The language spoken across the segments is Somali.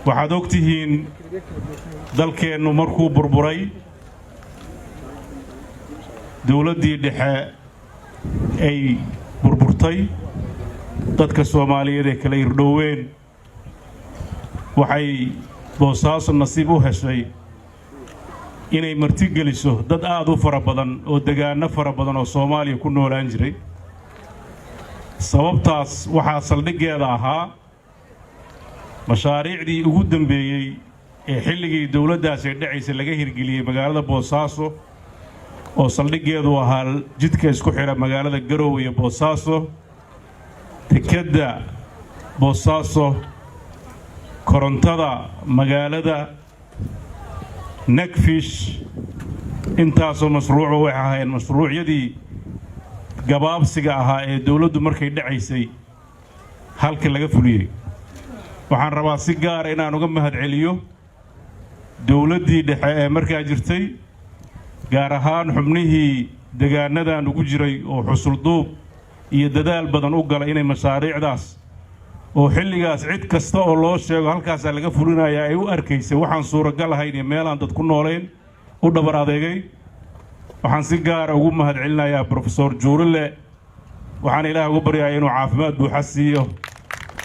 waxaad ogtihiin dalkeennu markuu burburay dawladdii dhexe ay burburtay dadka Soomaaliyeed ee kala irdhoween waxay Boosaaso nasiib u heshay inay marti geliso dad aad u fara badan oo deegaano fara badan oo Soomaaliya ku noolaan jiray sababtaas waxaa saldhigeeda ahaa mashaariicdii ugu dambeeyay ee xilligii dawladdaas ay dhacaysay laga hirgeliyay magaalada Boosaaso oo saldhigeedu ahaa jidka isku xira magaalada Garowe iyo Boosaaso dekedda Boosaaso korontada magaalada Nakfish intaasoo mashruuc waxay ahaayeen mashruucyadii gabaabsiga ahaa ee dawladdu markay dhacaysay halka laga fuliyay waxaan rabaa si gaar ah inaan uga mahadceliyo dawladdii dhexe ee markaa jirtay gaar ahaan xubnihii deegaanadan ugu jiray oo xusul duub iyo dadaal badan u galay inay mashaariicdaas oo xilligaas cid kasta oo loo sheego halkaas laga fulinayaa ay u arkaysay waxaan suuragal ahayn iyo meel aan dad ku nooleen u dhabar adeegay waxaan si gaar ah ugu mahadcelinayaa Professor Juurile waxaan Ilaahay ugu baryayaa inuu caafimaad buuxa siiyo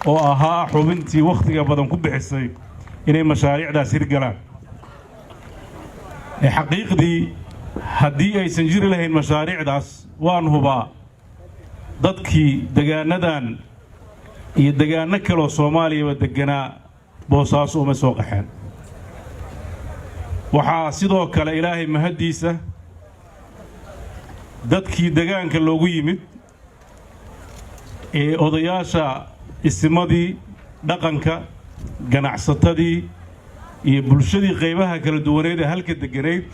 oo ahaa xubintii waqtiga badan ku bixisay inay mashaariicdaas hirgalaan xaqiiqdii haddii aysan jiri lahayn mashaariicdaas waan hubaa dadkii deegaanadan iyo deegaano kale oo Soomaaliya deganaa Boosaaso uma soo qaxeen waxaa sidoo kale Ilaahay mahadiisa dadkii deegaanka loogu yimid ee odayaasha isimadii dhaqanka ganacsatadii iyo bulshadii qaybaha kala duwaneed ee halka deganeed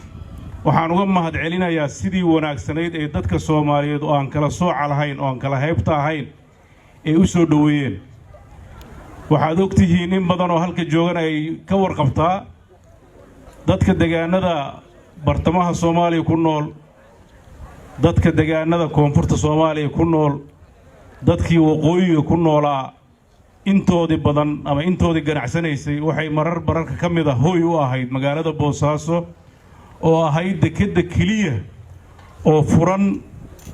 waxaan uga mahadcelinayaa sidii wanaagsanayd ee dadka Soomaaliyeed oo aan kala sooc lahayn oo aan kala haybta ahayn ay u soo dhaweeyeen waxaad ogtihiin in badan oo halka joogan ay ka warqabtaa dadka deegaanada bartamaha Soomaaliya ku nool dadka deegaanada koonfurta Soomaaliya ku nool dadkii waqooyiga ku noolaa intoodii badan ama intoodii ganacsanaysay waxay mararka ka mid ah hooy u ahayd magaalada Boosaaso oo ahayd dekedda kaliya oo furan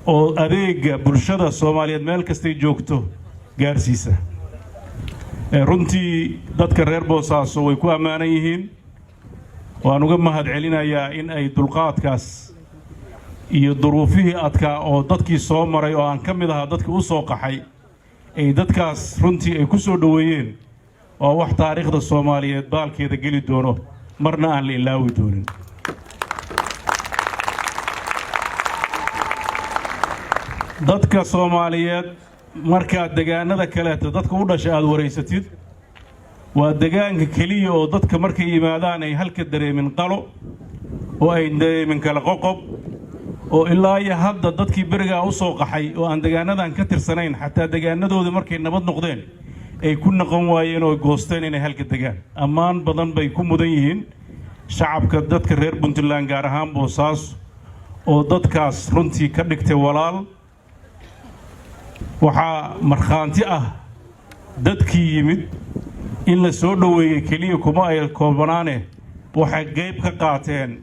oo adeega bulshada Soomaaliyeed meel kasta ay joogto gaarsiisa runtii dadka reer Boosaaso way ku amaanan yihiin waan uga mahadcelinayaa in ay dulqaadkaas iyo duruufihii adkaa oo dadkii soo maray oo aan ka mid ahaa dadkii u soo qaxay ay dadkaas runtii ay ku soo dhaweeyeen oo wax taariikhda Soomaaliyeed baalkeeda geli doono marna aan la ilaawi doonin dadka Soomaaliyeed marka deegaanada kale dadka u dhashay aad wareysatid waa deegaanka kaliya oo dadka markay yimaadaan ay halka dareemin qalo oo ay dareemin kala qoqob oo ilaa iyo hadda dadkii bariga u soo qaxay oo aan deegaanadan ka tirsanayn xataa deegaanadooda markay nabad noqdeen ay ku noqon waayeen oo goosteen inay halka degaan ammaan badan bay ku mudan yihiin shacabka dadka reer Puntland gaar ahaan Boosaaso oo dadkaas runtii ka dhigtay walaal waxaa markhaanti ah dadkii yimid in la soo dhaweeyay kaliya kuma ay koobanaane waxay qayb ka qaateen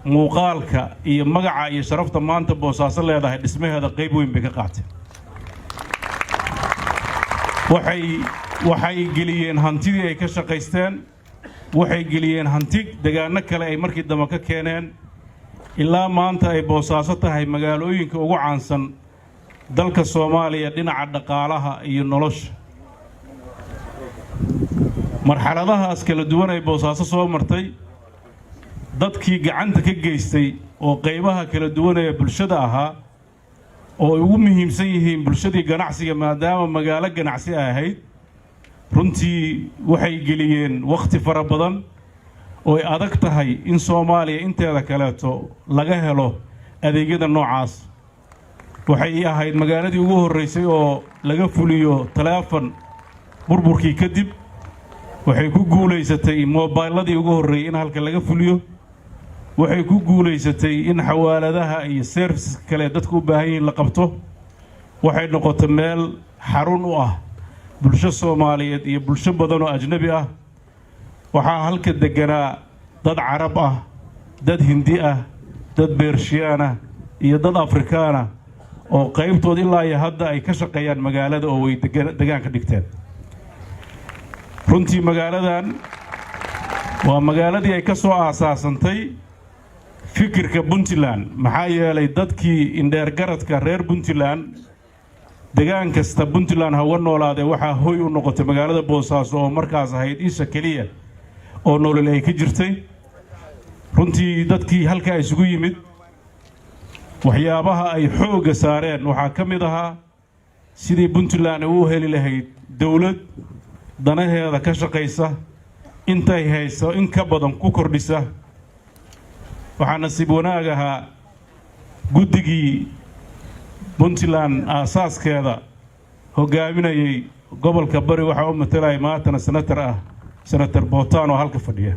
muuqaalka iyo magaca iyo sharafta maanta Boosaaso leedahay dhismaheeda qayb weyn bay ka qaateen waxay geliyeen hantidii ay ka shaqaysteen waxay geliyeen hanti deegaano kale ay markii dambe ka keeneen ilaa maanta ay Boosaaso tahay magaalooyinka ugu caansan dalka Soomaaliya dhinaca dhaqaalaha iyo nolosha marxaladahaas kala duwan ay Boosaaso soo martay dadkii gacanta ka geystay oo qaybaha kala duwan ee bulshada ahaa oo ugu muhiimsan yihiin bulshadii ganacsiga maadaama magaalo ganacsi ahayd runtii waxay geliyeen waqti fara badan oo ay adag tahay in Soomaaliya inteeda kaleeto laga helo adeegyada noocaas waxay ahayd magaaladii ugu horeysay oo laga fuliyo telefoon burburkii kadib waxay ku guuleysatay mobiladii ugu horeeyay in halka laga fuliyo waxay ku guuleysatay in xawaaladaha iyo services kale dadku u baahan yihiin la qabto waxay noqotay meel xarun u ah bulsho Soomaaliyeed iyo bulsho badan oo ajnabi ah waxaa halka deganaa dad carab ah, dad hindi ah, dad beershiyaan ah iyo dad afrikaan ah oo qaybtood ilaa iyo hadda ay ka shaqeeyaan magaalada oo way degaan ka dhigteen. runtii magaaladan waa magaaladii ay ka soo aasaasantay fikirka Puntland, maxaa yeelay dadkii indheer garadka reer Puntland degaan kasta Puntland hawa noolaade waxaa hooy u noqotay magaalada Boosaaso oo markaas ahayd isha kaliya oo nolol ay ka jirtay. runtii dadkii halka isugu yimid waxyaabaha ay xoogga saareen waxaa ka mid ahaa sidii Puntland u heli lahayd dawlad danaheeda ka shaqaysa intay hayso in ka badan ku kordhisa. waxaa nasiib wanaag ahaa guddigii Puntland aasaaskeeda hogaaminayay gobolka Bari waxaa u matalay maantana senator Bootaan oo halka fadhiya.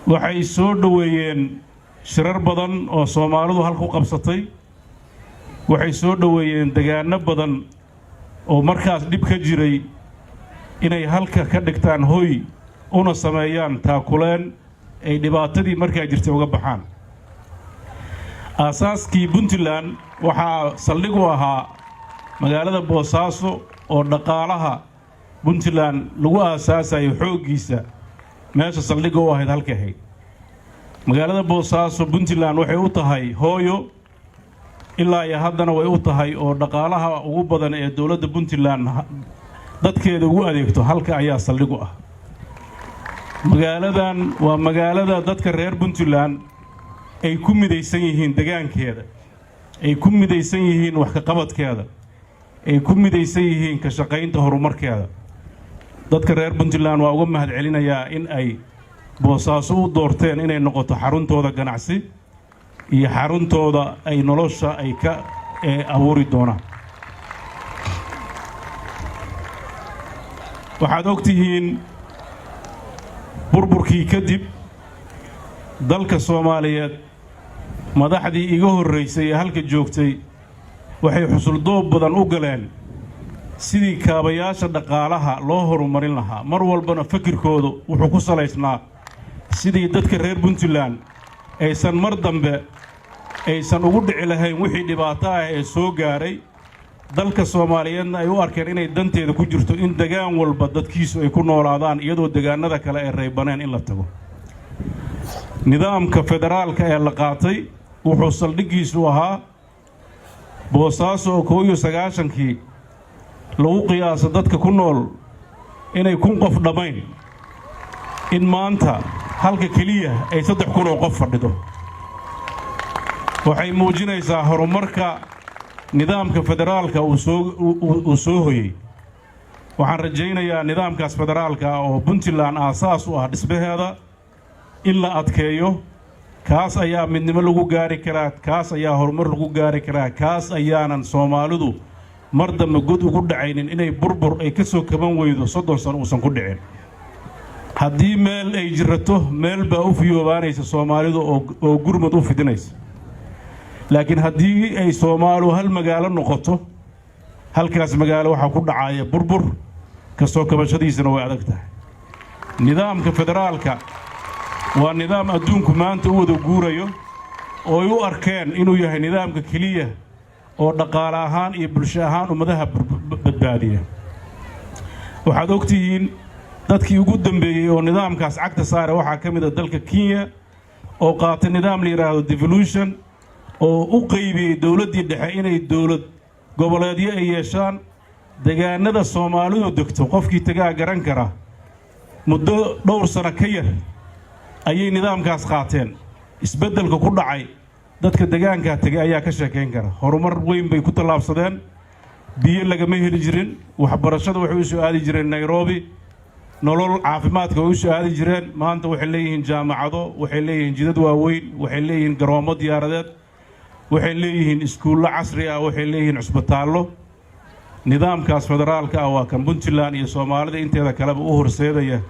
waxay soo dhaweeyeen shirar badan oo Soomaalidu halku qabsatay, waxay soo dhaweeyeen deegaano badan oo markaas dib ka jiray inay halka ka dhigtaan hooy una sameeyaan taakuleen ay dhibaatadii markaa jirtay uga baxaan. aasaaskii Puntland waxaa saldhig u ahaa magaalada Boosaaso oo dhaqaalaha Puntland lagu aasaasay xooggiisa meesha saldhig u ahayd halka ahayd. magaalada Boosaaso Puntland waxay u tahay hooyo ilaa iyo haddana way u tahay oo dhaqaalaha ugu badan ee dawladda Puntland dadkeeda ugu adeegto halka ayaa saldhig u ah. magaaladan waa magaalada dadka reer Puntland ay ku midaysan yihiin deegaankeeda, ay ku midaysan yihiin wax ka qabadkeeda, ay ku midaysan yihiin ka shaqaynta horumarkeeda. dadka reer Puntland waa uga mahad celinayaa in ay Boosaaso u doorteen inay noqoto xaruntooda ganacsi iyo xaruntooda ay nolosha ay ka abuuri doonaan. waxaad ogtihiin burburkii kadib dalka Soomaaliyeed madaxdii iga horeysay ee halka joogtay waxay xusuldoob badan u galeen sidii kaabayaasha dhaqaalaha loo horumarin lahaa. mar walbana fikirkoodu wuxuu ku salaysnaa sidii dadka reer Puntland aysan mar dambe aysan ugu dhici lahayn wixii dhibaato ah ee soo gaaray dalka Soomaaliyeedna ay u arkeen inay danteeda ku jirto in degaan walba dadkiisu ay ku noolaadaan iyadoo deegaanada kale ay reebaneen in la tago. nidaamka federaalka ee la qaatay wuxuu saldhigiisu ahaa Boosaaso oo 1991kii lagu qiyaaso dadka ku nool inay 1000 qof dhamayn in maanta halka kaliya ay 3,000 oo qof fadhido. waxay muujinaysaa horumarka nidaamka federaalka uu soo hoyay. waxaan rajaynayaa nidaamkaas federaalka oo Puntland aasaas u ah dhismaheeda in la adkeeyo. kaas ayaa midnimo lagu gaari karaa, kaas ayaa horumar lagu gaari karaa, kaas ayaanan Soomaalidu mar dambe god ugu dhacaynin inay burbur ay ka soo kaban weydo 30 sano uusan ku dhicin. haddii meel ay jirato meel baa u fiyoobaanaysa Soomaalidu oo gurmad u fidinaysa. laakiin haddii ay Soomaalidu hal magaalo noqoto halkaas magaalo waxa ku dhacaya burbur ka soo kabashadiisana way adag tahay. nidaamka federaalka waa nidaam adduunku maanta u wada guurayo oo ay u arkeen inuu yahay nidaamka kaliya oo dhaqaale ahaan iyo bulsho ahaan ummadaha badbaadiya. waxaad ogtihiin dadkii ugu dambeeyay oo nidaamkaas cagta saaray waxaa ka mid ah dalka Kenya oo qaatay nidaam la yiraahdo devolution oo u qaybiyay dawladdii dhexe inay dawlad goboleedyo ay yeeshaan. deegaanada Soomaalidu degto qofkii tagaa garan kara muddo dhowr sano ka yar ayay nidaamkaas qaateen. isbeddelka ku dhacay dadka deegaanka tagay ayaa ka sheekeyn kara. horumar weyn bay ku tallaabsadeen. biyo lagama heli jirin, waxbarashada waxay u soo aadi jireen Nairobi, nolol caafimaadka way u soo aadi jireen. maanta waxay leeyihiin jaamacado, waxay leeyihiin jidad waaweyn, waxay leeyihiin garoomo diyaaradeed, waxay leeyihiin iskuulo casri ah, waxay leeyihiin cusbitaallo. nidaamkaas federaalka ah waa kan Puntland iyo Soomaalida inteeda kaleba u horseedaya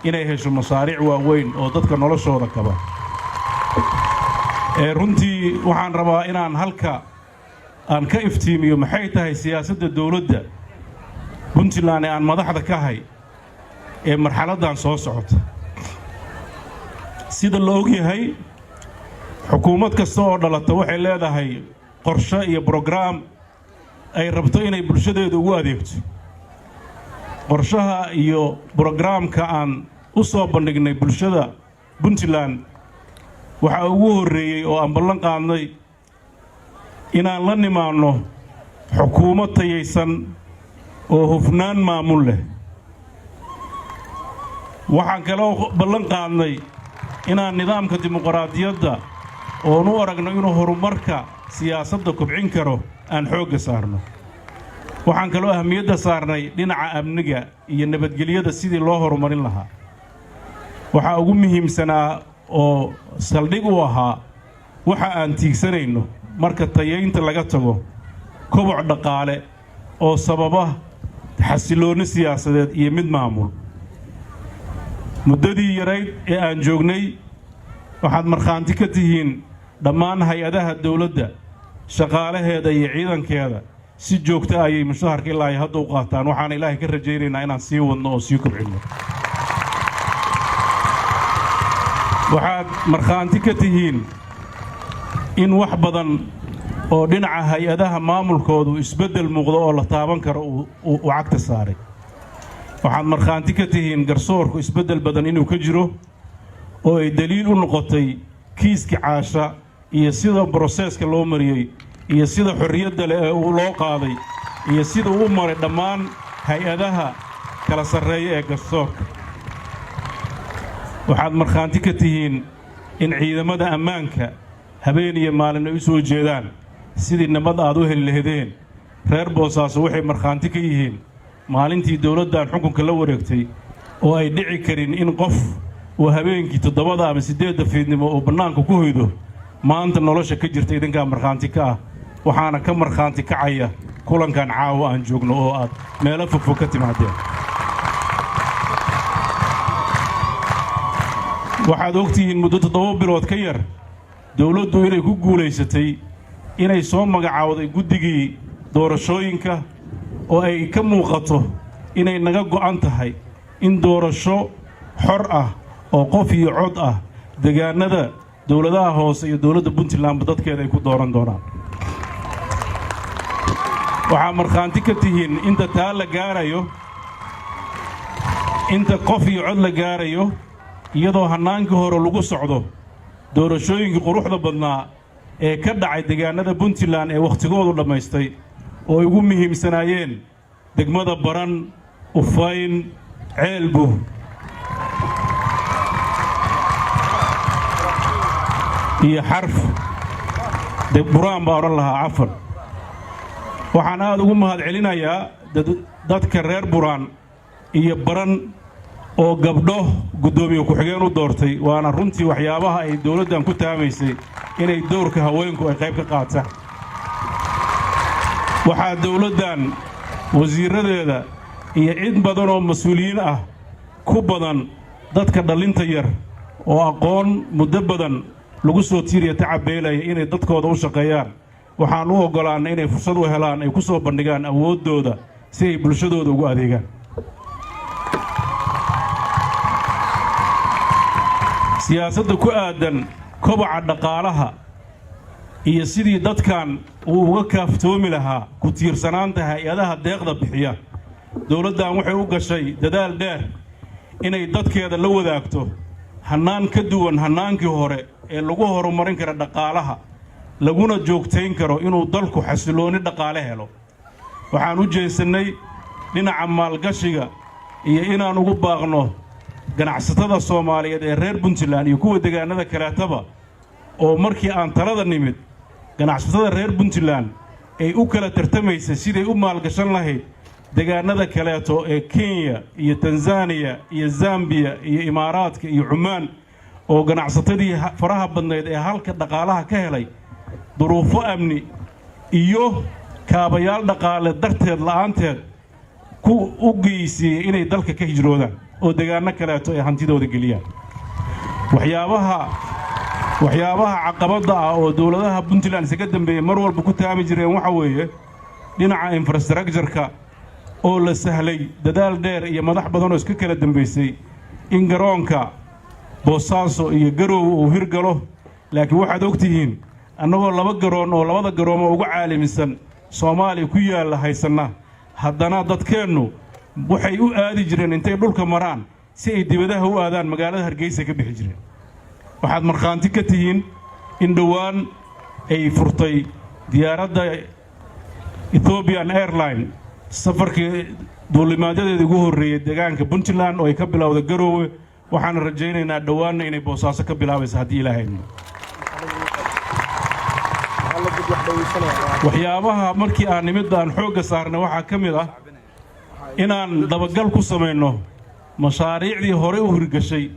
inay hesho masaariic waaweyn oo dadka noloshooda kaba. runtii waxaan rabaa inaan halka aan ka iftiimiyo maxay tahay siyaasadda dawladda Puntland ee aan madaxda ka hay ee marxaladdan soo socota sida la og yahay xukuumad kasta oo dhalata waxay leedahay qorshe iyo program ay rabto inay bulshadeedu ugu adeegto qorshaha iyo programka aan u soo bandhignay bulshada Puntland waxa ugu horeeyay oo aan ballan qaadnay inaan la nimaano xukuumad tayaysan oo hufnaan maamul leh waxaan kaloo ballan qaadnay inaan nidaamka dimuqraadiyadda oo nu aragno inuu horumarka siyaasadda kobcin karo aan xoogga saarno waxaan kaloo ahmiyadda saarnay dhinaca amniga iyo nabadgelyada sidii loo horumarin lahaa waxa ugu muhiimsanaa oo saldhig u ahaa waxa aan tiigsanayno marka tayeynta laga tago koboc dhaqaale oo sababa xasilooni siyaasadeed iyo mid maamul muddadii yarayd ee aan joognay waxaad markhaanti ka tihiin dhammaan hay-adaha dawladda shaqaalaheeda iyo ciidankeeda si joogto ayay mushaharka ilaa ay hadda u qaataan waxaan ilaahay ka rajaynaynaa inaan sii wadno oo sii kobcinno waxaad markhaanti ka tihiin in wax badan oo dhinaca hay-adaha maamulkoodu isbeddel muuqdo oo la taaban karo uu cagta saaray waxaad markhaanti ka tihiin garsoorku isbeddel badan inuu ka jiro oo ay daliil u noqotay kiiska caasha iyo sida broseeska loo mariyey iyo sida xorriyadda leh ee loo qaaday iyo sida uu maray dhammaan hay-adaha kala sarreeya ee garsoorka waxaad markhaanti ka tihiin in ciidamada ammaanka habeen iyo maalin ay u soo jeedaan sidii nabad aad u heli lahaydeen reer Boosaaso waxay markhaanti ka yihiin maalintii dawladdan xukunka la wareegtay oo ay dhici karin in qof uu habeenkii 7 ama 8 fiidnimo oo bannaanka ku hoydo maanta nolosha ka jirta idinkaa markhaanti ka ah waxaana ka markhaanti kacaya kulankan caawa aan joogno oo aad meelo fogfog ka timaadeen waxaad ogtihiin muddo 7 bilood ka yar dawladdu inay ku guulaysatay inay soo magacaawday guddigii doorashooyinka oo ay ka muuqato inay naga go'an tahay in doorasho xor ah oo qof iyo cod ah deegaanada dawladaha hoose iyo dawladda Puntland dadkeeda ay ku dooran doonaan waxa markhaanti ka tihiin inta taa la gaarayo inta qof iyo cod la gaarayo iyadoo hannaankii hore lagu socdo doorashooyinkii quruxda badnaa ee ka dhacay deegaanada Puntland ee waqtigoodu dhamaystay oo ugu muhiimsanaayeen degmada Baran Ufayn Ceelbu iyo Xarf Buraan baa oran lahaa cafan waxaan aad ugu mahad celinayaa dadka reer Buraan iyo Baran oo gabdho gudoomiye ku xigeen u doortay waana runtii waxyaabaha ay dawladdan ku taamaysay inay doorka haweenku ay qayb ka qaataan waxaa dawladdan wasiiradeeda iyo cid badan oo mas'uuliyiin ah ku badan dadka dhalinta yar oo aqoon muddo badan lagu soo tiiriyo tacabeelaya inay dadkooda u shaqeeyaan waxaan u ogolaanay inay fursad u helaan ay ku soo bandhigaan awoodooda si ay bulshadooda ugu adeegaan siyaasadda ku aadan kobaca dhaqaalaha iyo sidii dadkan uu uga kaaftoomi lahaa ku tiirsanaanta hay-adaha deeqda bixiya dawladdan waxay u gashay dadaal dheer inay dadkeeda la wadaagto hannaan ka duwan hannaankii hore ee lagu horumarin karo dhaqaalaha laguna joogtayn karo inuu dalku xasilooni dhaqaale helo waxaan u jeesannay dhinaca maalgashiga iyo inaan ugu baaqno ganacsatada Soomaaliyeed ee reer Puntland iyo kuwa deegaanada kaleetaba oo markii aan talada nimid ganacsatada reer Puntland ay u kala tartamaysay sidii u maalgashan lahayd deegaanada kaleeto ee Kenya iyo Tanzania iyo Zambia iyo Imaaraadka iyo Cumaan oo ganacsatadii faraha badneed ee halka dhaqaalaha ka helay duruufo amni iyo kaabayaal dhaqaale darteed la'aanteed ku u geysay inay dalka ka hijroodaan oo deegaano kaleeto ay hantidooda geliyaan waxyaabaha waxyaabaha caqabada ah oo dawladaha Puntland isaga dambeeyay mar walba ku taami jireen waxa weeye dhinaca infrastructure-ka oo la sahlay dadaal dheer iyo madax badan oo iska kala dambeysay in garoonka Boosaaso iyo Garowe uu hirgalo laakiin waxaad ogtihiin annagoo laba garoon oo labada garoon ugu caalamisan Soomaaliya ku yaala haysana haddana dadkeennu waxay u aadi jireen intay dhulka maraan si ay dibadaha u aadaan magaalada Hargeysa ka bixi jireen waxaad markhaanti ka tihiin in dhawaan ay furtay diyaaradda Ethiopian Airlines safarkii duulimaadyada ugu horeeyay deegaanka Puntland oo ay ka bilowday Garowe waxaan rajaynaynaa dhawaan inay Boosaaso ka bilaabayso haddii Ilaahay waxyaabaha markii aan nimidaan xoogga saarnay waxaa ka mid ah inaan dabagal ku sameeyno mashaariicdii hore u hirgashay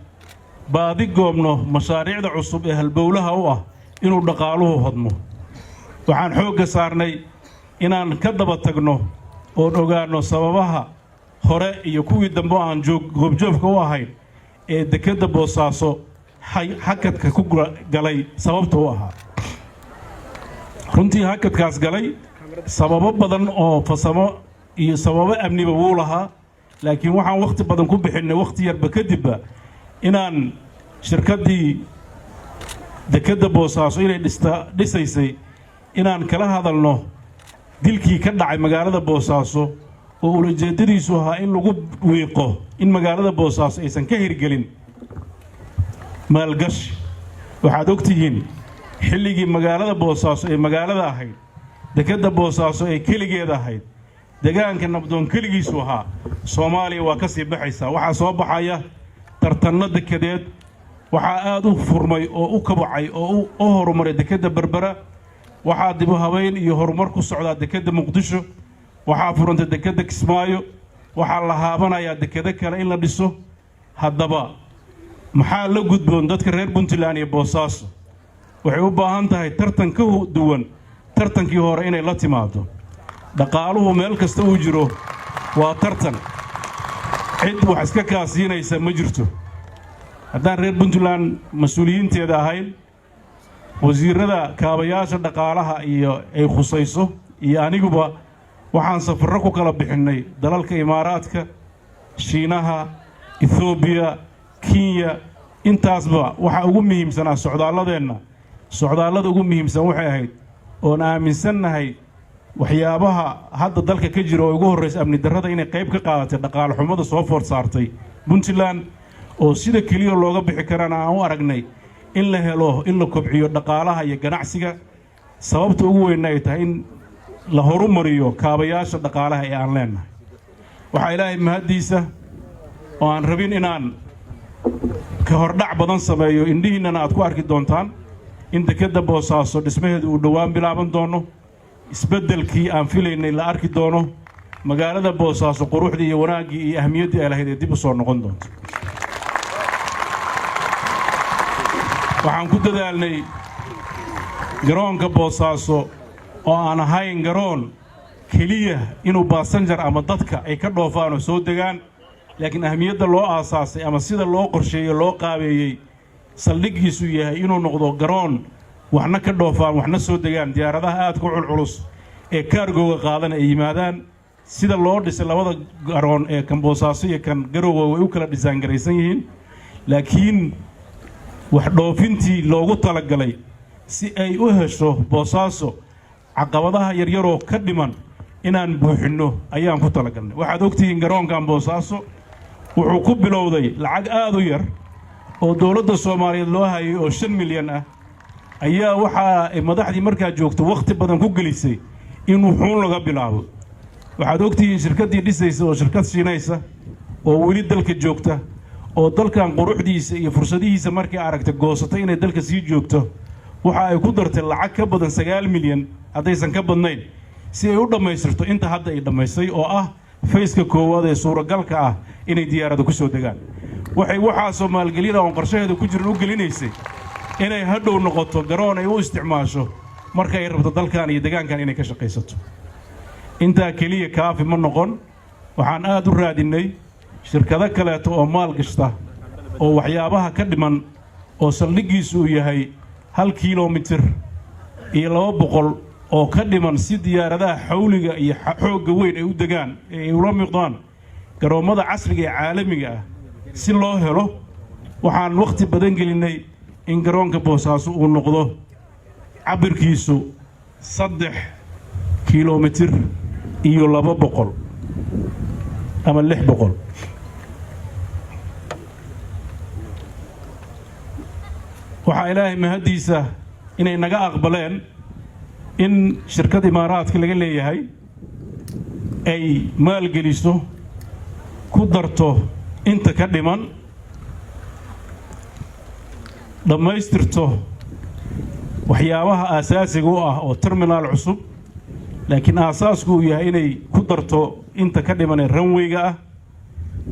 baadi goobno mashaariicda cusub ee halbowlaha u ah inuu dhaqaaluhu hodmo waxaan xoogga saarnay inaan ka daba tagno oo ogaano sababaha hore iyo kuwii dambe aan goobjoogka u ahayn ee dekedda Boosaaso hakadka ku galay sababta u ahaa runtii hakadkaas galay sababo badan oo fasamo iyo sababo amniba wuu lahaa laakiin waxaan waqti badan ku bixinay waqti yarba kadibba inaan shirkadii dekedda Boosaaso inay dhisaysay inaan kala hadalno dilkii ka dhacay magaalada Boosaaso oo ujeedadiisu ahaa in lagu wiiqo in magaalada Boosaaso aysan ka hirgelin maalgashi waxaad ogtihiin xilligii magaalada Boosaaso ee magaalada ahayd dekedda Boosaaso ee keligeed ahayd deegaanka nabdoon keligiisu ahaa Soomaaliya waa ka sii baxaysa waxa soo baxaya tartanna dekedeed waxa aad u furmay oo u kabacay oo u horumaray dekedda Berbera waxaa dib u habeyn iyo horumar ku socda dekedda Muqdisho waxaa furantay dekedda Kismaayo waxaa la haabanayaa dekeda kale in la dhiso haddaba maxaa la gudboon dadka reer Puntland iyo Boosaaso waxay u baahan tahay tartan ka duwan tartankii hore inay la timaado dhaqaaluhu meel kasta uu jiro waa tartan cid wax iska kaasiinaysa ma jirto haddaan reer Puntland mas'uuliyiinteeda ahayn wasiirada kaabayaasha dhaqaalaha iyo ay khusayso iyo aniguba waxaan safarro ku kala bixinay dalalka Imaaraadka Shiinaha Ethiopia Kenya intaasba waxa ugu muhiimsan socdaalada ugu muhiimsan waxay ahayd oo aaminsannahay waxyaabaha hadda dalka ka jira oo ugu horreysay amni darrada inay qayb ka qaadatay dhaqaale xumada soo foor saartay Puntland oo sida kaliya looga bixi karana aan u aragnay in la helo in la kobciyo dhaqaalaha iyo ganacsiga sababta ugu weyn ay tahay in la horumariyo kaabayaasha dhaqaalaha ee aan leenahay waxa Ilaahay mahadiisa oo aan rabin inaan ka hordhac badan sameeyo indhihiinana aad ku arki doontaan in dekedda Boosaaso dhismaheedu uu dhawaan bilaaban doono isbeddelkii aan filaynay la arki doono magaalada Boosaaso quruxdii iyo wanaagii iyo ahmiyadii ay lahayd dib u soo noqon doonto waxaan ku dadaalnay garoonka Boosaaso oo aan ahayn garoon kaliya inuu passenger ama dadka ay ka dhoofaan oo soo degaan laakiin ahmiyadda loo aasaasay ama sida loo qorsheeyay loo qaabeeyay saldhigiisu yahay inuu noqdo garoon waxna ka dhoofaan waxna soo degaan diyaaradaha aad ku culculus ee kaargooga qaadan ay yimaadaan sida loo dhisay labada garoon ee kan Boosaaso iyo kan Garowe way u kala dhisaan garaysan yihiin laakiin wax dhoofintii loogu talagalay si ay u hesho Boosaaso caqabadaha yaryar oo ka dhiman inaan buuxino ayaan ku talagalnay waxaad ogtihiin garoonkan Boosaaso wuxuu ku bilowday lacag aad u yar oo dawladda Soomaaliyeed loo hayay oo 5 milyan ah ayaa waxa ay madaxdii markaa joogto waqti badan ku gelisay in wuxuu laga bilaabo waxaad ogtihiin shirkadii dhisaysa oo shirkad Shiinaysa oo weli dalka joogta oo dalkan quruxdiisa iyo fursadihiisa markii aragtay goosatay inay dalka sii joogto waxa ay ku dartay lacag ka badan 9 milyan haddaysan ka badnayn si ay u dhamaystirto inta hadda ay dhamaysay oo ah fayska koowaad ee suuragalka ah inay diyaarado ku soo degaan waxaa Soomaaliyeed oo qorshaheedu ku jira u gelinaysay inay hadhow noqoto garoon ay u isticmaasho marka ay rabto dalkan iyo deegaankan inay ka shaqeysato inta kaliya kaafi ma noqon waxaan aad u raadinay shirkado kale oo maal gashta oo waxyaabaha ka dhiman oo saldhigiisu yahay hal kiiloomitir iyo 200 oo ka dhiman si diyaaradaha xawliga iyo xoogga weyn ay u degaan ay ula miqdaan garoomada casriga ee caalamiga ah si loo helo waxaan waqti badan gelinay in garoonka Boosaaso uu noqdo cabirkiisu 3 kiiloomitir iyo 200 ama 600 waxa ilaahay mahadiisa inay naga aqbaleen in shirkad imaaraadka laga leeyahay ay maalgeliso ku darto inta ka dhiman dhamaystirto waxyaabaha aasaasiga ah oo terminal cusub laakiin aasasku uu yahay inay ku darto inta ka dhiman runwayga ah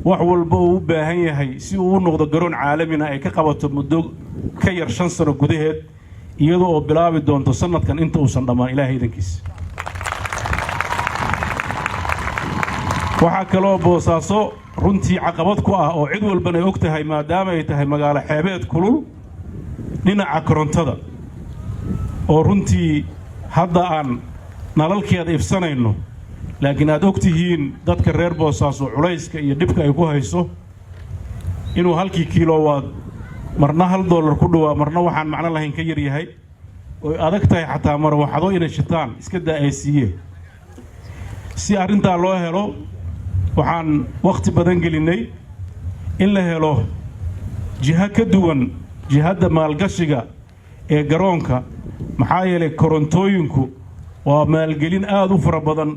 wax walba uu u baahan yahay si uu u noqdo garoon caalami ah ay ka qabato muddo ka yar 5 sano gudaheed iyadoo oo bilaabi doonto sanadkan inta uusan dhamaan ilaahay idankiisa waxa kale oo Boosaaso runtii caqabad ku ah oo cid walbana og tahay maadaama ay tahay magaalo xeebeed kulul dhinaca korontada oo runtii hadda aan nalalkeeda ifsanayno laakiin aad og tihiin dadka reer Boosaaso culayska iyo dhibka ay ku hayso inuu halkii kiiloowaad marna $1 ku dhawaa marna waxaan macna lahayn ka yar yahay oo adag tahay xataa mar waxado inay shitaan iska daaysiiyeen si arinta loo helo waxaan waqti badan gelinay in la helo jiha ka duwan jihada maalgashiga ee garoonka maxaa yeelay korontooyinku waa maalgelin aad u fara badan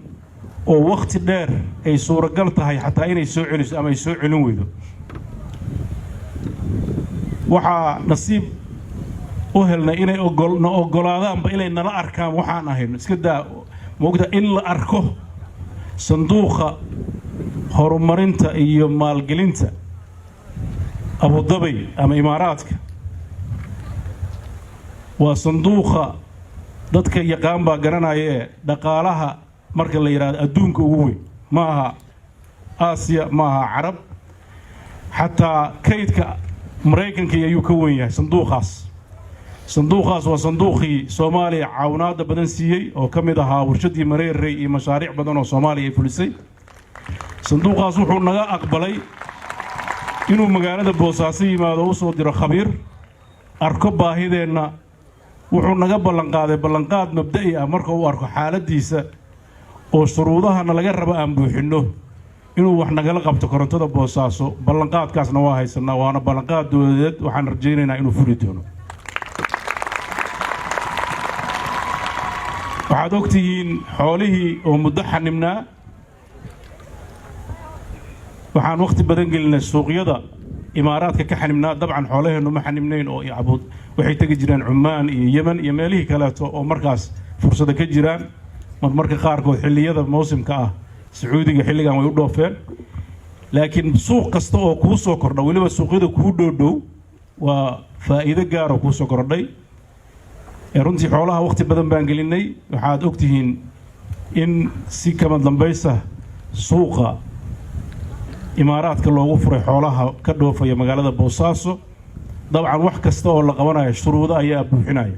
oo waqti dheer ay suuragal tahay xataa inay soo celiso ama ay soo celin weydo waxa nasiib u helnay inay ogolaadaanba inay nala arkaan waxaan ahayn iska daa moogta in la arko sanduuqa horumarinta iyo maalgelinta Abu Dhabi ama Imaaraadka waa sanduuqa dadka yaqaan baa garanaya dhaqaalaha marka la yiraahdo adduunka ugu weyn ma aha Aasiya ma aha Carab xataa kaydka Mareykanka ayuu ka weyn yahay sanduuqaas waa sanduuqii Soomaaliya caawinaad badan siiyay oo kamid ahaa warshadii Mareerey iyo mashaariic badan oo Soomaaliya ay fulisay sanduuqaas wuxuu naga aqbalay inuu magaalada Boosaaso yimaado oo soo diro khabiir arko baahideena wuxuu naga ballanqaad mabda'i ah marka uu arko xaaladiisa oo shuruudahana laga rabo aan buuxino inuu wax nagala qabto korontada Boosaaso ballanqaadkaasna waa haysanaa waana ballanqaad dawladeed waxaan rajaynaynaa inuu furi doono waxaad ogtihiin xoolihii oo muddo xanimnaa waxaan waqti badan gelinay suuqyada imaaraadka ka xanimnaa dabcan xoolaheenu ma xanimnayn oo Abuud waxay tagi jireen Cumaan iyo Yemen iyo meelihii kale oo markaas fursado ka jiraan marka qaarkood xilliyada mawsimka ah Sacuudiga xilligan way u dhoofeen laakiin suuq kasta oo ku soo kordha waliba suuqyada ku dhow waa faa'iido gaar ah ku soo kordhay runtii xoolaha waqti badan baan gelinay waxaad ogtihiin in si kama dambaysa suuqa imaaraadka loogu furay xoolaha ka dhoofaya magaalada Boosaaso dabcan wax kasta oo la qabanayo shuruudo ayaa buuxinaya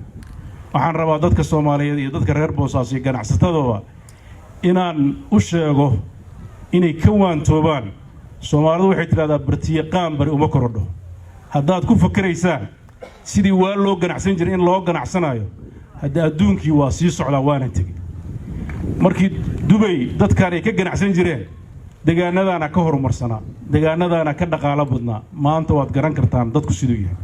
waxaan rabaa dadka Soomaaliyeed iyo dadka reer Boosaaso iyo ganacsatadooda inaan u sheego inay ka waantoobaan Soomaalidu waxay tiraahdaa bartiyaqaan bari uma korodho haddaad ku fakaraysaan sidii waa loo ganacsan jiray in loo ganacsanayo hadda adduunkii waa sii socdaa waana tagay markii Dubai dadkaan ay ka ganacsan jireen deegaanadana ka horumarsanaa deegaanadana ka dhaqaale badnaa maanta waad garan kartaan dadku sidoo yahay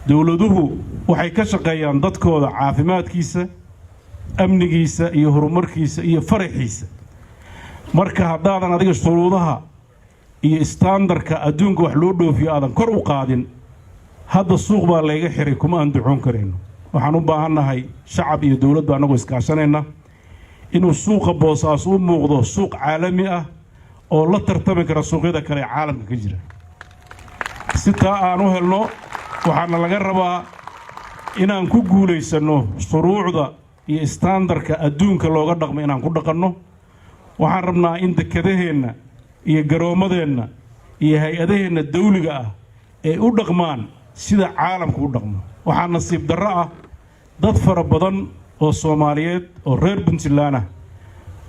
dawladuhu waxay ka shaqeeyaan dadkooda caafimaadkiisa amnigiisa iyo horumarkiisa iyo faraxiisa marka haddaadan adiga shuruudaha iyo standardka adduunka wax loo dhoofiyo aadan kor u qaadin hadda suuq baa laga xiray kuma aan ducoon kareyno waxaan u baahanahay shacab iyo dawladba anagu iskaashanayna inuu suuqa Boosaaso u muuqdo suuq caalami ah oo la tartami kara suuqyada kale caalamka ka jira si taa aan u helno waxaana laga rabaa inaan ku guuleysano shuruucda iyo standardka adduunka looga dhaqmo inaan ku dhaqanno waxaan rabnaa in dekadaheena iyo garoomadeena iyo hay'adaheena dawliga ah ay u dhaqmaan sida caalamku u dhaqmo waxaa nasiib darro ah dad fara badan oo Soomaaliyeed oo reer Puntland ah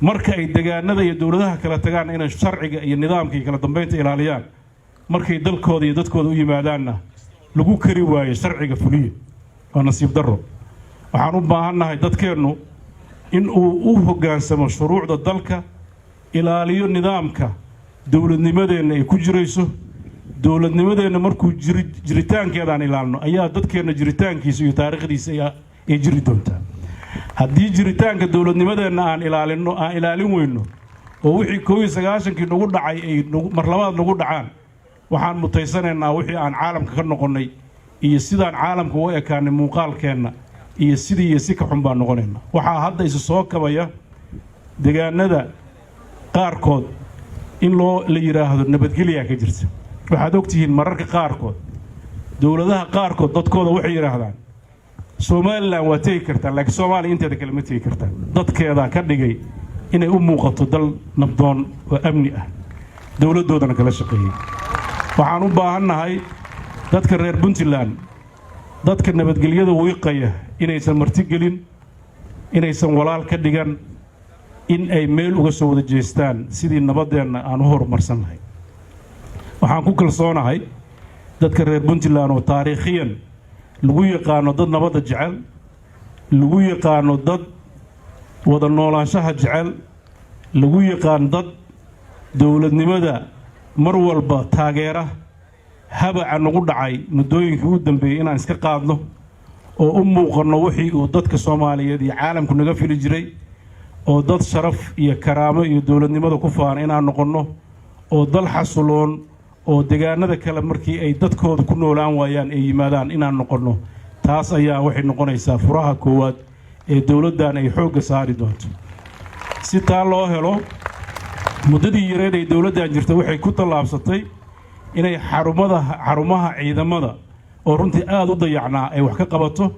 marka ay deegaanada iyo dawladaha kala tagaan inay sharciga iyo nidaamka kala dambeynta ilaaliyaan markay dalkooda iyo dadkooda u yimaadaanna lagu kari waayo sharciga fuliyo waa nasiib darro waxaan u baahannahay dadkeennu in uu u hoggaansamo shuruucda dalka ilaaliyo nidaamka dawladnimadeena ay ku jirayso dawladnimadeena markuu jiritaankeedaan ilaalno ayaa dadkeena jiritaankiisa iyo taariikhdiisa ay jiri doontaa haddii jiritaanka dawladnimadeena aan ilaalin weyno oo wixii 1990kii nagu dhacay ay mar labaad nagu dhacaan waxaan mutaysanaynaa wixii aan caalamka ka noqonay iyo sidaan caalamka u ekaanay muuqaalkeena iyo sidii iyo si ka xun baan noqonayna waxaa hadda isu soo kabaya deegaanada qaarkood in la yiraahdo nabadgelyo ka jirta waxaad ogtihiin mararka qaarkood dawladaha qaarkood dadkooda waxay yiraahdaan Somaliland waa tagi kartaa laakiin Soomaaliya inteeda kale ma tagi kartaa dadkeeda ka dhigay inay u muuqato dal nabdoon oo amni ah dawladoodana kala shaqeeyay waxaan u baahannahay dadka reer Puntland dadka nabadgelyada wiiqaya inaysan marti gelin inaysan walaal ka dhigan in ay meel uga soo wada jeestaan sidii nabadeena aan u horumarsanahay waxaan ku kalsoonahay dadka reer Puntland oo taariikhiyan lagu yaqaano dad nabadda jecel lagu yaqaano dad wada noolaanshaha jecel lagu yaqaan dad dawladnimada mar walba taageera habaca nagu dhacay muddooyinkii u dambeeyay inaan iska qaadno oo u muuqano wixii uu dadka Soomaaliyeed iyo caalamku naga fili jiray oo dad sharaf iyo karaamo iyo dawladnimada ku faan inaan noqono oo dal xasuloon oo deegaanada kale markii ay dadkooda ku noolaan waayaan ay yimaadaan inaan noqono taas ayaa waxay noqonaysaa furaha koowaad ee dawladdan ay xoogga saari doonto si taa loo helo muddadii yareed ay dawladdan jirtay waxay ku tallaabsatay inay xarumaha ciidamada oo runtii aad u dayacnaa ay wax ka qabato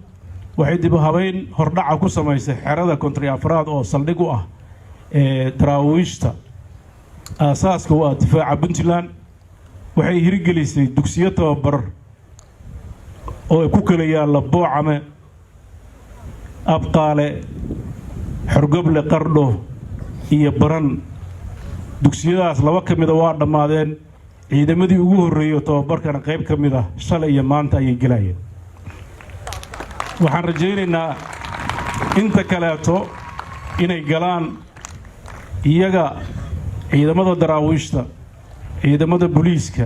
waxay dib u habeyn hordhaca ku samaysay xerada kontri afraad oo saldhig u ah daraawiishta aasaaska u ah difaaca Puntland waxay hirgelisay dugsiyo tababar oo ku kala yaala Boocame Abqaale Xorgoble Qardho iyo Baran dugsiyadaas laba ka mid ah waa dhamaadeen ciidamadii ugu horeeyay tababarkana qayb ka mid ah shalay iyo maanta ayay galayeen waxaan rajaynaynaa inta kaleeto inay galaan iyaga ciidamada daraawiishta ciidamada booliiska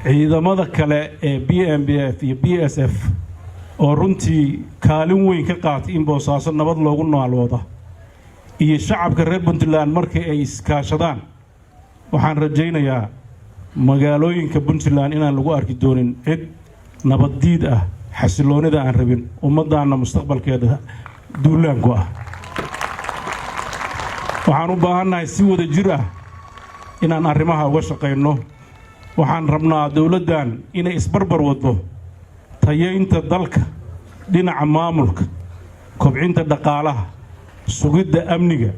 ciidamada kale ee BMBF iyo BSF oo runtii kaalin weyn ka qaatay in Boosaaso nabad loogu nooloodo iyo shacabka reer Puntland markay ay iskaashadaan waxaan rajaynayaa magaalooyinka Puntland inaan lagu arki doonin cid nabadiid ah xasiloonida aan rabin ummadana mustaqbalkeeda duulaanku ah waxaan u baahannahay si wada jir ah inaan arrimaha uga shaqeyno waxaan rabnaa dawladdan inay isbarbar wado tayeynta dalka dhinaca maamulka kobcinta dhaqaalaha sugidda amniga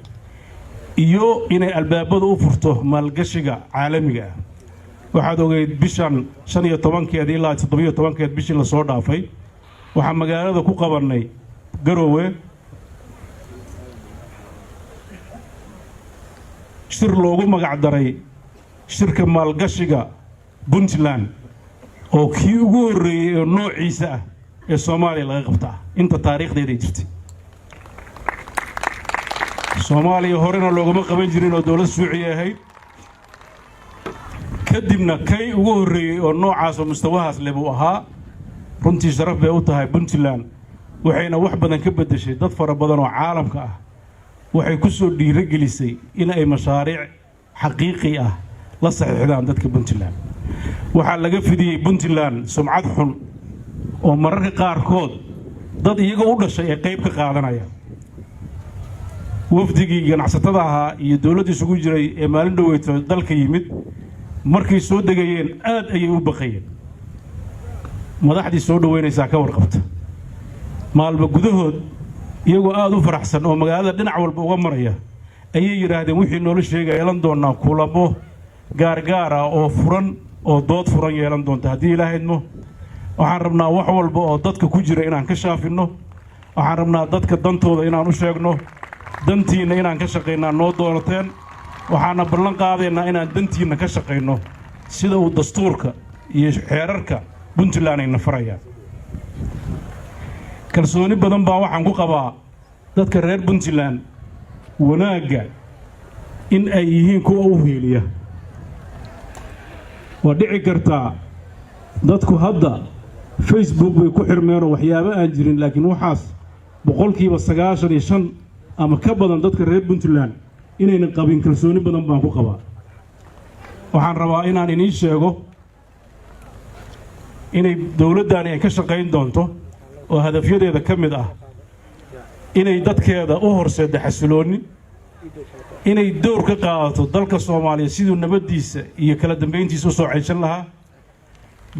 iyo inay albaabada u furto maalgashiga caalamiga ah waxaad ogeyd bishan 15 ilaa 17 bishii la soo dhaafay waxa magaalada ku qabanay Garowe shir loogu magac daray shirka maalgashiga Puntland oo kii ugu horeeyay noociisa ah ee Soomaaliya laga qabtaa inta taariikhdeeda jirtay Soomaaliya horena loogama qaban jirin oo dawlad Suuci ahayd kadibna kay ugu horeeyay oo noocaas oo mustawahaas leebu ahaa runtii sharaf bay u tahay Puntland waxayna wax badan ka bedeshay dad fara badan oo caalamka ah waxay ku soo dhiirigelisay in ay mashaariic xaqiiqi ah la saxiixdaan dadka Puntland waxa laga fidiyay Puntland sumcad xun oo mararka qaarkood dad iyaga u dhashay ay qayb ka qaadanayaan wafdigii ganacsatada ahaa iyo dawladda isugu jiray ee maalin dhaweeyay dalka yimid markay soo degayeen aad ayay u baqayeen madaxdii soo dhaweynaysa ka warqabta maalba gudahood iyagoo aad u faraxsan oo magaalada dhinac walba uga maraya ayay yiraahdeen wixii nolosheega yeelan doonaa kulamo gaar ah oo furan oo dood furan yeelan doonta hadii Ilaahay idmo waxaan rabnaa wax walba oo dadka ku jira inaan ka shaafino waxaan rabnaa dadka dantooda inaan u sheegno dantiina inaan ka shaqeynaa noo doonateen waxaana ballan qaadaynaa inaan dantiina ka shaqeyno sida uu dastuurka iyo xeerarka Puntland ay nafarayaan kalsooni badan baa waxaan ku qabaa dadka reer Puntland wanaaga in ay yihiin kuwa u heeliya waa dhici kartaa dadku hadda Facebook way ku xirmeen waxyaabo aan jirin laakiin waxaas boqolkiiba 95 ama ka badan dadka reer Puntland inayna qabin kalsooni badan baan ku qabaa waxaan rabaa inaan inii sheego inay dawladdaani ay ka shaqayn doonto oo hadafyadeeda ka mid ah inay dadkeeda u horseedo xasilooni inay door ka qaadato dalka Soomaaliya sidoo nabadiisa iyo kala dambeyntiisa soo ceyshan lahaa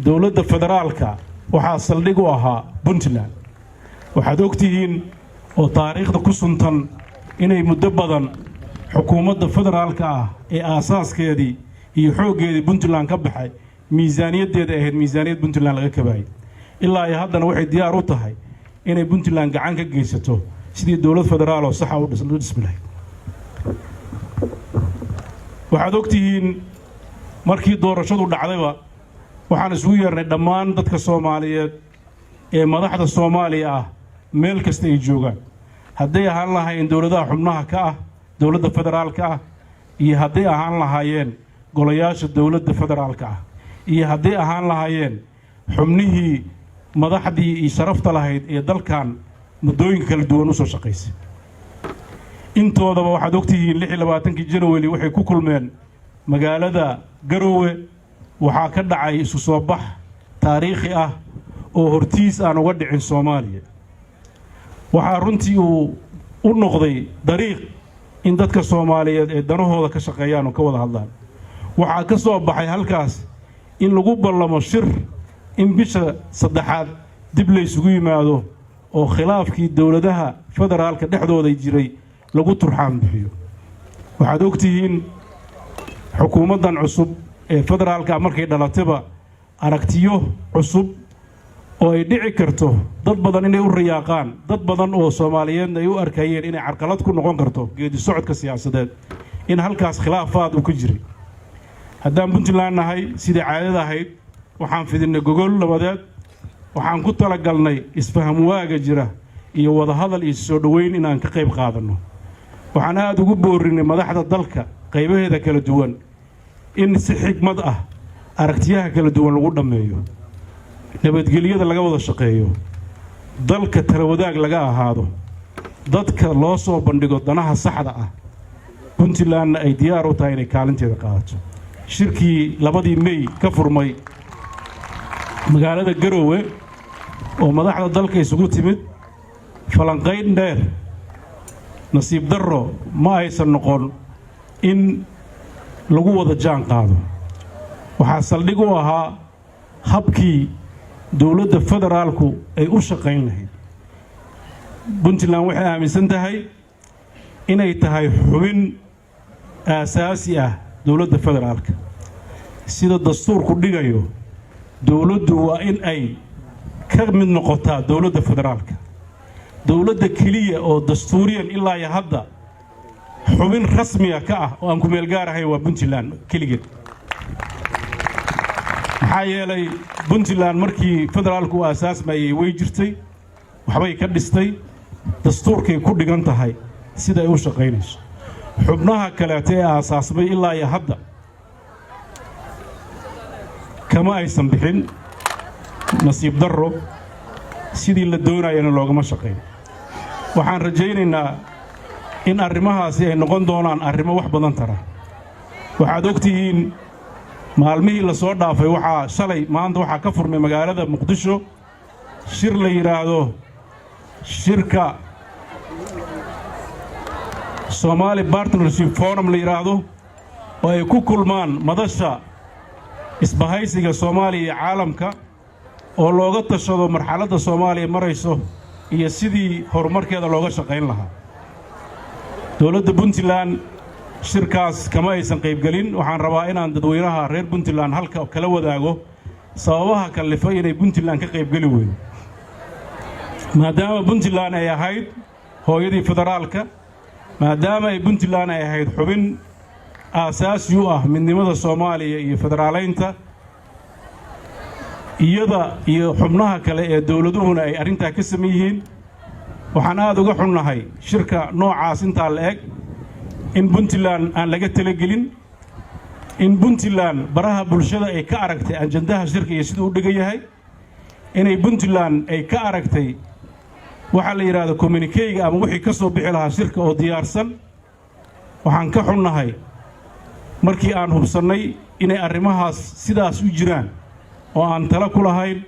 dawladda federaalka waxaa saldhig u ahaa Puntland waxaad ogtihiin oo taariikhda ku suntan inay muddo badan xukuumadda federaalka ah ee aasaaskeedii iyo xooggeedii Puntland ka baxay miisaaniyadeeda ahayd miisaaniyad Puntland laga kabaayay ilaa ay haddana waxay diyaar u tahay inay Puntland gacan ka geysato sidii dawlad federaal oo sax ah u dhismay waxaad ogtihiin markii doorashadu dhacdayba waxaan isugu yeernay dhammaan dadka Soomaaliyeed ee madaxda Soomaaliya ah meel kasta ay joogaan hadday ahaan lahaayeen dawladaha xubnaha ka ah dawladda federaalka ah iyo hadday ahaan lahaayeen golayaasha dawladda federaalka ah iyo hadday ahaan lahaayeen xubnihii madaxdii iyo sharafta lahayd ee dalkan muddooyin kala duwan u soo shaqeysay intoodaba waxaad ogtihiin 26 January waxay ku kulmeen magaalada Garowe waxaa ka dhacay isu soo bax taariikhi ah oo hortiis aan uga dhicin Soomaaliya waxaa runtii uu u noqday dariiq in dadka Soomaaliyeed ee danahooda ka shaqeeyaan oo ka wada hadlaan waxaa ka soo baxay halkaas in lagu ballamo shir in bisha saddexaad dib la isugu yimaado oo khilaafkii dawladaha federaalka dhexdooda jiray lagu turxaan bixiyo waxaad ogtihiin xukuumaddan cusub ee federaalka markay dhalatayba aragtiyo cusub oo ay dhici karto dad badan inay u riyaaqaan dad badan oo Soomaaliyeed ay u arkayeen inay carqalad ku noqon karto geedi socodka siyaasadeed in halkaas khilaafaad uu ka jiray haddaan Puntland nahay sidii caadada ahayd waxaan fidinay gogol nabadeed waxaan ku talagalnay isfaham waaga jira iyo wada hadal iyo soo dhaweyn inaan ka qayb qaadano waxaan aad ugu boorinay madaxda dalka qaybaheeda kala duwan in si xigmad ah aragtiyaha kala duwan lagu dhameeyo nabadgelyada laga wada shaqeeyo dalka tala wadaag laga ahaado dadka loo soo bandhigo danaha saxda ah Puntland ay diyaar u tahay inay kaalinteeda qaadato shirkii 2 May ka furmay magaalada Garowe oo madaxda dalka isugu timid falanqayn dheer nasiib darro ma aysan noqon in lagu wada jaan qaado waxaa saldhig u ahaa habkii dawladda federaalku ay u shaqayn lahayd Puntland waxay aaminsan tahay inay tahay xubin aasaasi ah dawladda federaalka sida dastuurku dhigayo dawladdu waa in ay ka mid noqotaa dawladda federaalka dawladda kaliya oo dastuuriyan ilaa iyo hadda xubin rasmi ah ka ah oo aan ku meel gaar ahay waa Puntland kaligeed maxaa yeelay Puntland markii federaalku aasaasmayay way jirtay waxbay ka dhistay dastuurkay ku dhigan tahay sida ay u shaqaynayso xubnaha kale ee aasaasmay ilaa iyo hadda kama aysan bixin nasiib darro sidii la doonayana loogama shaqeyn waxaan rajaynaynaa in arrimahaasi ay noqon doonaan arrimo wax badan tara waxaad ogtihiin maalmihii la soo dhaafay waxaa shalay maanta waxaa ka furmay magaalada Muqdisho shir la yiraahdo shirka Somali Partnership Forum la yiraahdo oo ay ku kulmaan madasha isbahaysiga Soomaaliya iyo caalamka oo looga tashado marxaladda Soomaaliya marayso iyo sidii horumarkeeda looga shaqayn lahaa dawladda Puntland shirkaas kama aysan qayb galin waxaan rabaa inaan dadweynaha reer Puntland halka kala wadaago sababaha kallifay inay Puntland ka qayb gali weydo maadaama Puntland ay ahayd hooyadii federaalka maadaama ay Puntland ay ahayd xubin aasaasi u ah midnimada Soomaaliya iyo federaaleynta iyada iyo xubnaha kale ee dawladuhuna ay arintaa ka sameeyeen waxaan aad uga xunnahay shirka noocaas inta la eg in Puntland aan laga talagelin in Puntland baraha bulshada ay ka aragtay ajandaha shirka iyo sidoo u dhigayahay inay Puntland ay ka aragtay waxa la yiraahdo communique ama wixii ka soo bixi lahaa shirka oo diyaarsan waxaan ka xunnahay markii aan hubsanay inay arrimahaas sidaas u jiraan oo aan tala ku lahayn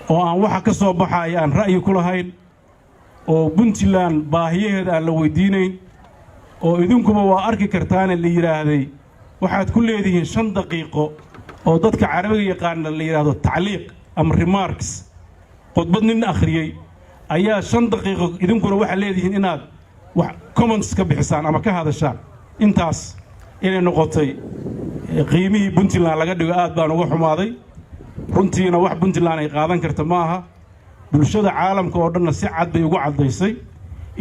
oo aan waxa ka soo baxay aan ra'yi ku lahayn oo Puntland baahiyaheeda aan la weydiinayn oo idinkuba waa arki kartaan la yiraahday waxaad ku leedihiin 5 daqiiqo oo dadka Carabiga yaqaan la yiraahdo tacliiq ama remarks qodbad nin akhriyay ayaa 5 daqiiqo idinkuna waxa leedihiin inaad wax comments ka bixisaan ama ka hadashaan intaas inay noqotay qiimihii Puntland laga dhigo aad baan uga xumaaday runtiina wax Puntland ay qaadan karto ma aha bulshada caalamka oo dhan si cad bay ugu cadaysay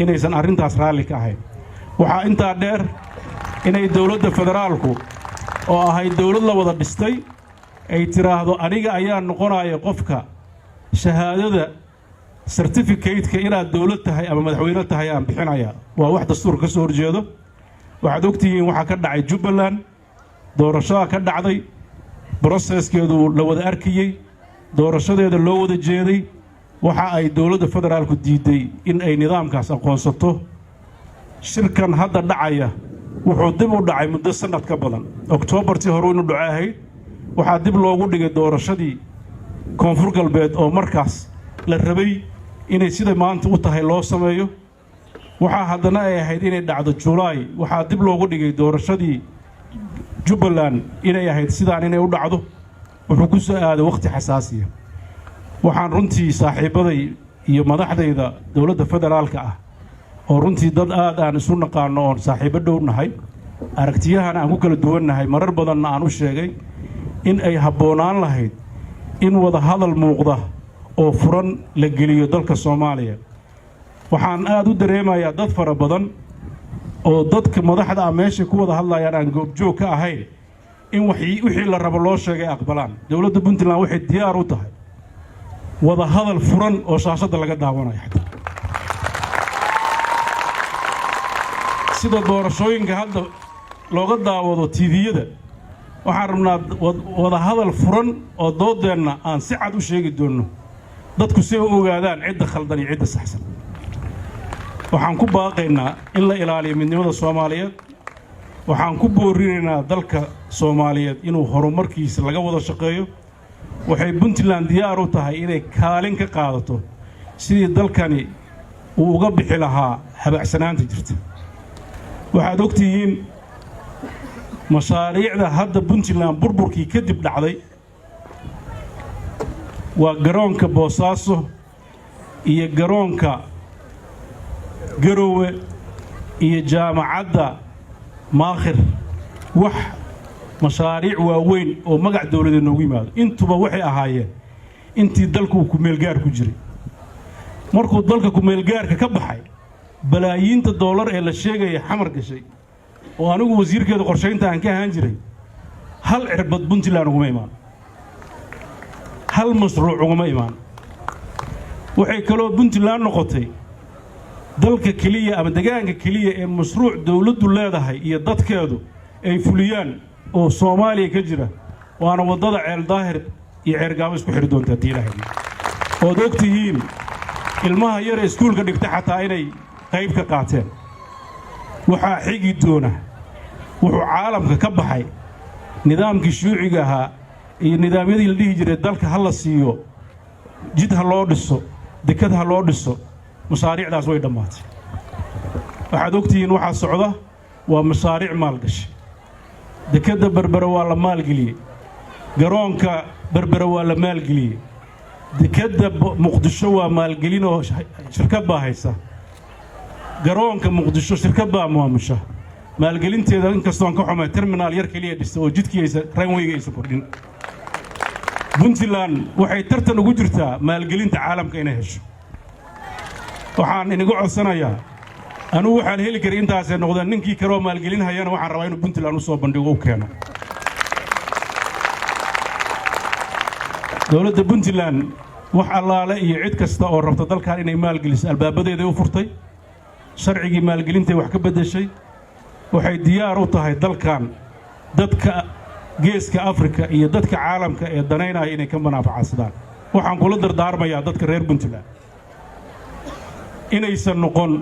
inaysan arintaas raali ka ahayn waxa inta dheer inay dawladda federaalku oo ahay dawlad la wada dhistay ay tiraahdo aniga ayaa noqonaya qofka shahaadada certificate-ka inaad dawlad tahay ama madaxweyne tahay aan bixinaya waa wax dastuur ka soo horjeedo waxaad ogtihiin waxa ka dhacay Jubbaland doorashada ka dhacday process-keedu la wada arkayay doorashadeeda loo wada jeeday waxa ay dawladda federaalku diiday in ay nidaamkaas aqoonsato shirkan hadda dhacaya wuxuu dib u dhacay muddo sanad ka badan October-tii hore inuu dhacahay waxa dib loogu dhigay doorashadii koonfur galbeed oo markaas la rabay inay sida maanta u tahay loo sameeyo waxa haddana ay ahayd inay dhacdo July waxa dib loogu dhigay doorashadii Jubbaland inay ahayd sidaan inay u dhacdo wuxuu ku soo aaday waqti xasaasiya waxaan runtii saaxiibaday iyo madaxdayda dawladda federaalka ah oo runtii dad aad aan isu naqaano oo saaxiibo dhownahay aragtiyahan aan ku kala duwanahay marar badan aan u sheegay in ay haboonaan lahayd in wada hadal muuqda oo furan la geliyo dalka Soomaaliya waxaan aad u dareemayaa dad fara badan oo dadka madaxda ah meesha ku wada hadlayaan aan goobjoog ka ahayn in wixii la rabo loo sheegay aqbalaan dawladda Puntland waxay diyaar u tahay wada hadal furan oo shaashada laga daawanayo sida doorashooyinka hadda looga daawado TV-yada waxaan rabnaa wada hadal furan oo doodeenna aan si cad u sheegi doono dadku si ay u ogaadaan cidda khaldan iyo cidda saxsan waxaan ku baaqaynaa in la ilaaliyo midnimada Soomaaliyeed waxaan ku boorinaynaa dalka Soomaaliyeed inuu horumarkiisa laga wada shaqeeyo waxay Puntland diyaar u tahay inay kaalin ka qaadato sidii dalkani uu uga bixi lahaa habacsanaanta jirta waxaad ogtihiin mashaariicda hadda Puntland burburkii kadib dhacday waa garoonka Boosaaso iyo garoonka Garowe iyo jaamacadda Maakhir wax mashaariic waaweyn oo magac dawladeed noogu yimaado intuba waxay ahaayeen intii dalku ku meel gaar ku jiray markuu dalka ku meel gaarka ka baxay balaayiinta dollar ee la sheegay xamar gashay oo anigu wasiirkeeda qorsheynta aan ka ahaan jiray hal cirbad Puntland ugu imaan hal mashruuc ugu imaan waxay kaloo Puntland noqotay dalka kaliya ama deegaanka kaliya ee mashruuc dawladdu leedahay iyo dadkeedu ay fuliyaan oo Soomaaliya ka jira waana wadada ceel daahir iyo ceergaabo isku xiri doonta diilaahay oo ogtihiin ilmaha yar ee iskuulka dhigta xataa inay qayb ka qaateen waxa xigi doona wuxuu caalamka ka baxay nidaamkii shuuciga ahaa iyo nidaamyadii la dhihi jiray dalka hal la siiyo jid ha loo dhiso dekad ha loo dhiso mashaariicdaas way dhamaatay waxaad ogtihiin waxa socda waa mashaariic maalgashi dekada Berbera waa la maalgeliyay garoonka Berbera waa la maalgeliyay dekada Muqdisho waa maalgelin oo shirkad baa haysa garoonka Muqdisho shirkad baa maamusha maalgelinteeda in kastoo ka xumay terminal yar kaliya dhisa oo jidkiisa runway-ga isa kordhin puntland waxay tartan ugu jirtaa maalgelinta caalamka inay hesho waxaan inagu codsanayaa anugu waxaan heli karay intaasay noqdeen ninkii kale oo maalgelin hayana waxaan rabaa inuu puntland u soo bandhigo u keeno dowladda puntland wax allaale iyo cid kasta oo rabta dalkan inay maalgeliso albaabadeeda u furtay sharcigii maalgelinta wax ka bedeshay waxay diyaar u tahay dalkan dadka geeska Afrika iyo dadka caalamka ee danaynaya inay ka manaafacaadaan waxaan kula dardaarmayaa dadka reer puntland inaysan noqon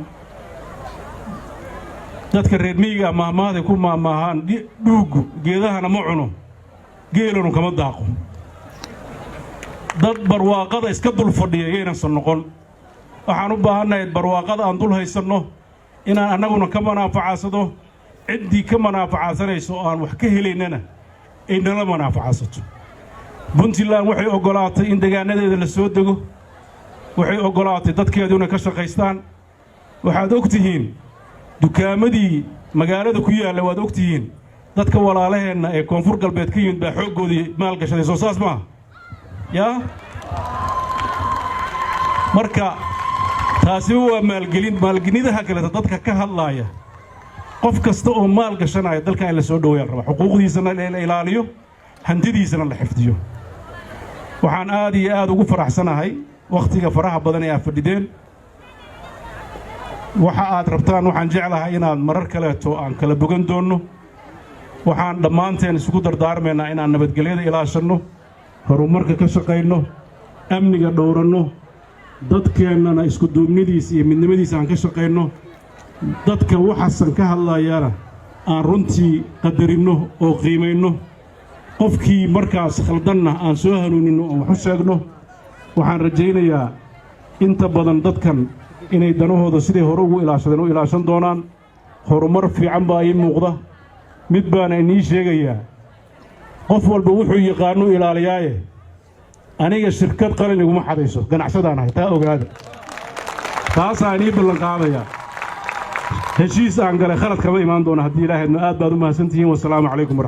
dadka reer miyiga maamaada ku maamaahan dhuugu geedahana ma cuno geelanu kama daaqo dad barwaaqada iska dul fadhiya inaysan noqon waxaan u baahanahay barwaaqada aan dul haysanno inaan annaguna ka manaafacaasado ciddii ka manaafacaadsanayso oo aan wax ka helaynana ay nala manaafacaadsato puntland waxay ogolaatay in deegaanadeeda la soo dego waxay ogolaatay dadkeeduna ka shaqaystaan waxaad ogtihiin dukaamadii magaalada ku yaalla waad ogtihiin dadka walaalaheenna ee koonfur galbeed ka yimid baa xooggoodii maal gashaday soo saas maaha yaa marka taasi waa maalgelinaha kale dadka ka hadlaaya qof kasta oo maal gashanaya dalka in la soo dhaweeyaan raba xuquuqdiisana la ilaaliyo hantidiisana la xifdiyo waxaan aad iyo aad ugu faraxsanahay waqtiga faraha badan ee fadhideen waxa aad rabtaan waxaan jeclahay inaad marar kaleeto aan kala bogan doono waxaan dhammaanteen isugu dardaarmeynaa inaan nabadgelyada ilaashanno horumarka ka shaqayno amniga dhowranno dadkeennana isku duubnidiisa iyo midnimadiisa aan ka shaqayno dadka waxaasan ka hadlayana aan runtii qadarinno oo qiimayno qofkii markaas khaldanna aan soo hanuuninno oo wax u sheegno waxaan rajaynayaa inta badan dadkan inay danahooda siday hore ugu ilaashadeen u ilaashan doonaan horumar fiican baa ii muuqda mid baana inii sheegayaa qof walba wuxuu yaqaano ilaaliyaaye aniga shirkad qalin iguma xadayso ganacsadaan ahay taa ogaada taasaan ii ballan qaadayaa heshiis aan galay khalad kama imaan doona haddii ilaahaydna aad baad u mahadsantihiin wasalaamu calaykum.